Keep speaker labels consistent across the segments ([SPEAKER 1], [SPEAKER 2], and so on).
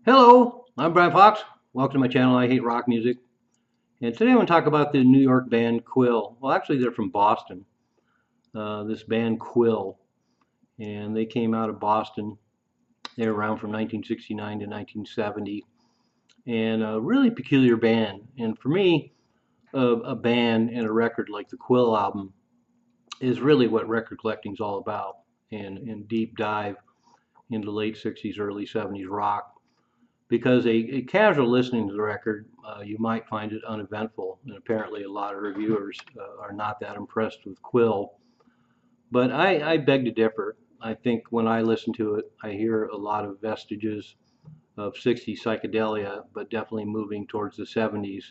[SPEAKER 1] Hello, I'm Brian Fox. Welcome to my channel, I Hate Rock Music. And today I want to talk about the New York band QUILL. Well, actually, they're from Boston. This band QUILL. And they came out of Boston. They were around from 1969 to 1970. And a really peculiar band. And for me, a band and a record like the QUILL album is really what record collecting is all about. And deep dive into late 60s, early 70s rock. Because a casual listening to the record, you might find it uneventful, and apparently a lot of reviewers are not that impressed with QUILL. But I beg to differ. I think when I listen to it, I hear a lot of vestiges of 60s psychedelia, but definitely moving towards the 70s.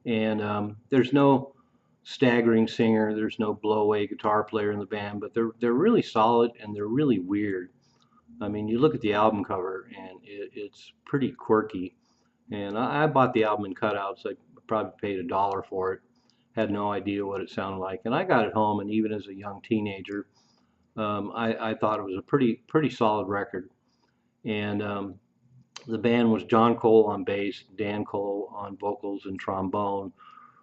[SPEAKER 1] And there's no staggering singer, there's no blow-away guitar player in the band, but they're really solid and they're really weird. I mean, you look at the album cover and it's pretty quirky. And I bought the album in cutouts. I probably paid $1 for it. Had no idea what it sounded like. And I got it home, and even as a young teenager, I thought it was a pretty solid record. And the band was John Cole on bass, Dan Cole on vocals and trombone,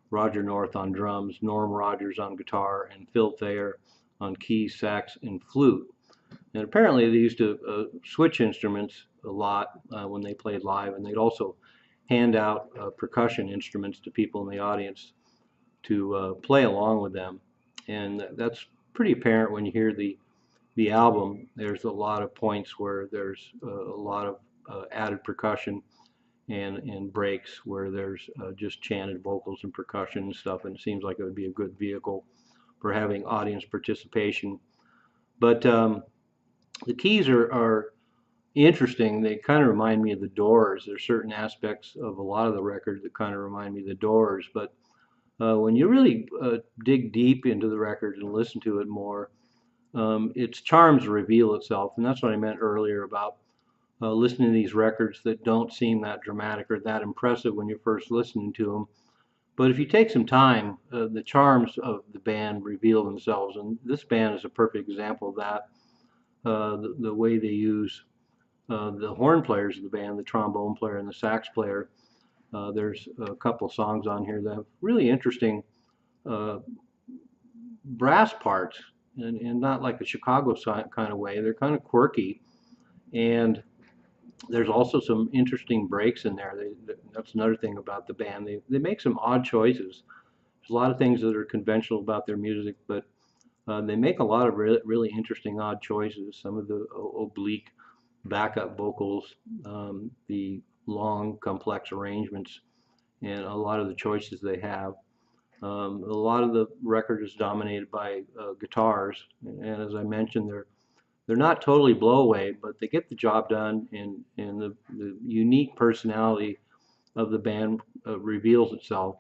[SPEAKER 1] Roger North on drums, Norm Rogers on guitar, and Phil Thayer on keys, sax, and flute. And apparently they used to switch instruments a lot when they played live, and they'd also hand out percussion instruments to people in the audience to play along with them. And that's pretty apparent when you hear the album. There's a lot of points where there's a lot of added percussion and breaks where there's just chanted vocals and percussion and stuff, and it seems like it would be a good vehicle for having audience participation. But the keys are interesting. They kind of remind me of the Doors. There's certain aspects of a lot of the record that kind of remind me of the Doors. But when you really dig deep into the record and listen to it more, its charms reveal itself. And that's what I meant earlier about listening to these records that don't seem that dramatic or that impressive when you're first listening to them. But if you take some time, the charms of the band reveal themselves. And this band is a perfect example of that. The way they use the horn players of the band, the trombone player and the sax player. There's a couple of songs on here that have really interesting brass parts, and not like a Chicago kind of way. They're kind of quirky, and there's also some interesting breaks in there. That's another thing about the band. They make some odd choices. There's a lot of things that are conventional about their music, but they make a lot of really interesting odd choices. Some of the oblique backup vocals, the long complex arrangements, and a lot of the choices they have. A lot of the record is dominated by guitars, and as I mentioned, they're not totally blow away, but they get the job done, and the unique personality of the band reveals itself.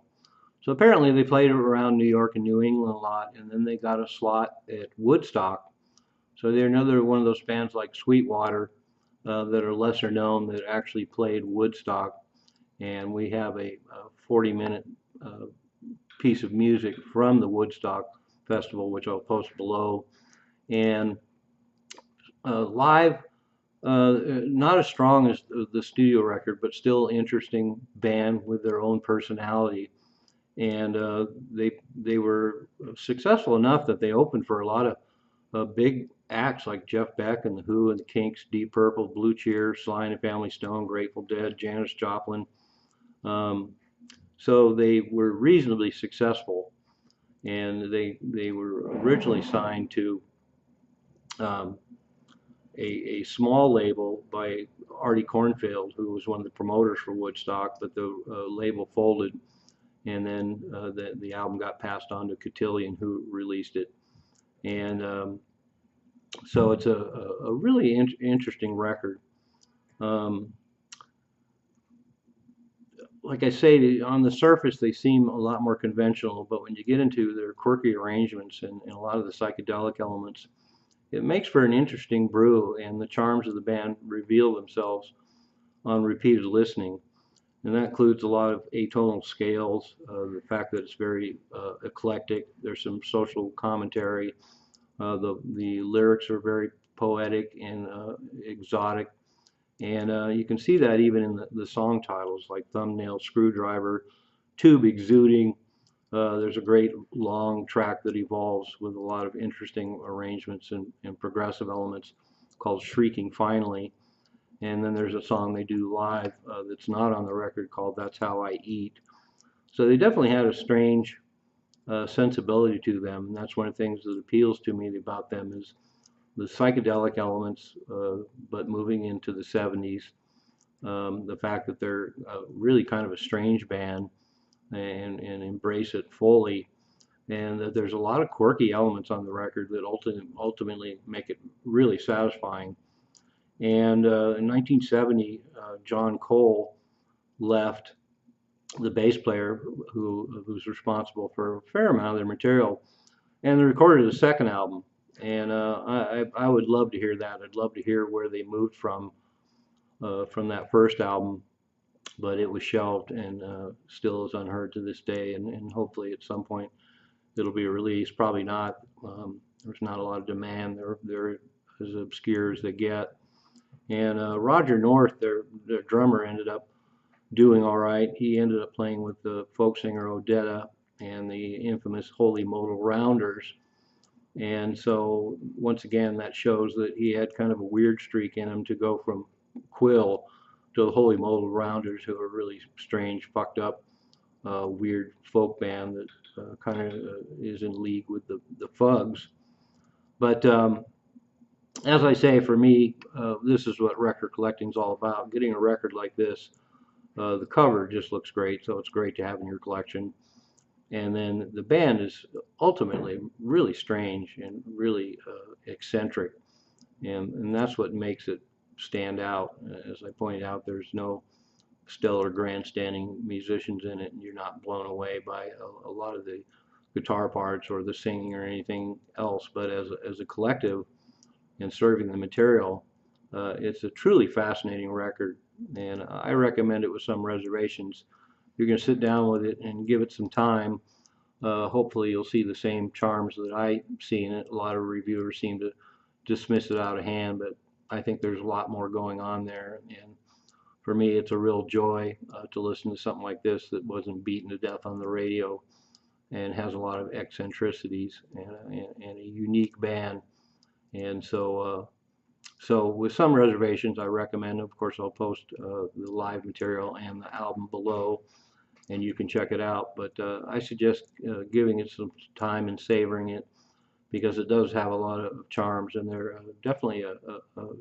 [SPEAKER 1] So apparently they played around New York and New England a lot, and then they got a slot at Woodstock. So they're another one of those bands like Sweetwater that are lesser known that actually played Woodstock. And we have a 40-minute piece of music from the Woodstock Festival, which I'll post below. And live, not as strong as the studio record, but still interesting band with their own personality. And they were successful enough that they opened for a lot of big acts like Jeff Beck and the Who and the Kinks, Deep Purple, Blue Cheer, Sly and the Family Stone, Grateful Dead, Janis Joplin. So they were reasonably successful, and they were originally signed to a small label by Artie Cornfield, who was one of the promoters for Woodstock, but the label folded. And then the album got passed on to Cotillion, who released it. And so it's a really interesting record. Like I say, on the surface they seem a lot more conventional, but when you get into their quirky arrangements and a lot of the psychedelic elements, it makes for an interesting brew, and the charms of the band reveal themselves on repeated listening. And that includes a lot of atonal scales, the fact that it's very eclectic. There's some social commentary. The lyrics are very poetic and exotic, And you can see that even in the song titles like Thumbnail Screwdriver, Tube Exuding. There's a great long track that evolves with a lot of interesting arrangements and progressive elements called Shrieking Finally. And then there's a song they do live that's not on the record called That's How I Eat. So they definitely had a strange sensibility to them. And that's one of the things that appeals to me about them is the psychedelic elements, but moving into the 70s. The fact that they're really kind of a strange band and embrace it fully. And that there's a lot of quirky elements on the record that ultimately make it really satisfying. And in 1970, John Cole left, the bass player who's responsible for a fair amount of their material, and they recorded a second album. And I would love to hear that. I'd love to hear where they moved from that first album, but it was shelved and still is unheard to this day. And hopefully at some point it'll be released. Probably not. There's not a lot of demand. They're as obscure as they get. And Roger North, their drummer, ended up doing all right. He ended up playing with the folk singer Odetta and the infamous Holy Modal Rounders. And so once again, that shows that he had kind of a weird streak in him to go from QUILL to the Holy Modal Rounders, who are really strange, fucked up, weird folk band that kind of is in league with the Fugs. But as I say, for me, this is what record collecting is all about. Getting a record like this, the cover just looks great, so it's great to have in your collection. And then the band is ultimately really strange and really eccentric, and that's what makes it stand out. As I pointed out, there's no stellar grandstanding musicians in it, and you're not blown away by a lot of the guitar parts or the singing or anything else. But as a collective and serving the material, it's a truly fascinating record, and I recommend it with some reservations. You're going to sit down with it and give it some time. Hopefully you'll see the same charms that I see in it. A lot of reviewers seem to dismiss it out of hand, but I think there's a lot more going on there. And for me, it's a real joy to listen to something like this that wasn't beaten to death on the radio and has a lot of eccentricities and a unique band. And so with some reservations, I recommend. Of course, I'll post the live material and the album below, and you can check it out. But I suggest giving it some time and savoring it, because it does have a lot of charms, and they're definitely a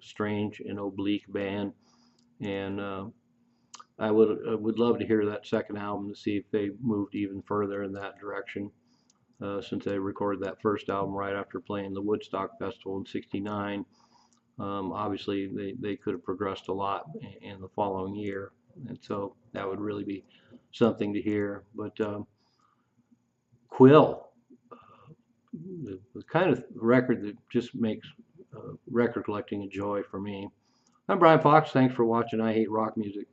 [SPEAKER 1] strange and oblique band. And I would love to hear that second album to see if they moved even further in that direction, since they recorded that first album right after playing the Woodstock Festival in '69. Obviously, they could have progressed a lot in the following year, and so that would really be something to hear. But QUILL, the kind of record that just makes record collecting a joy for me. I'm Brian Fox. Thanks for watching I Hate Rock Music.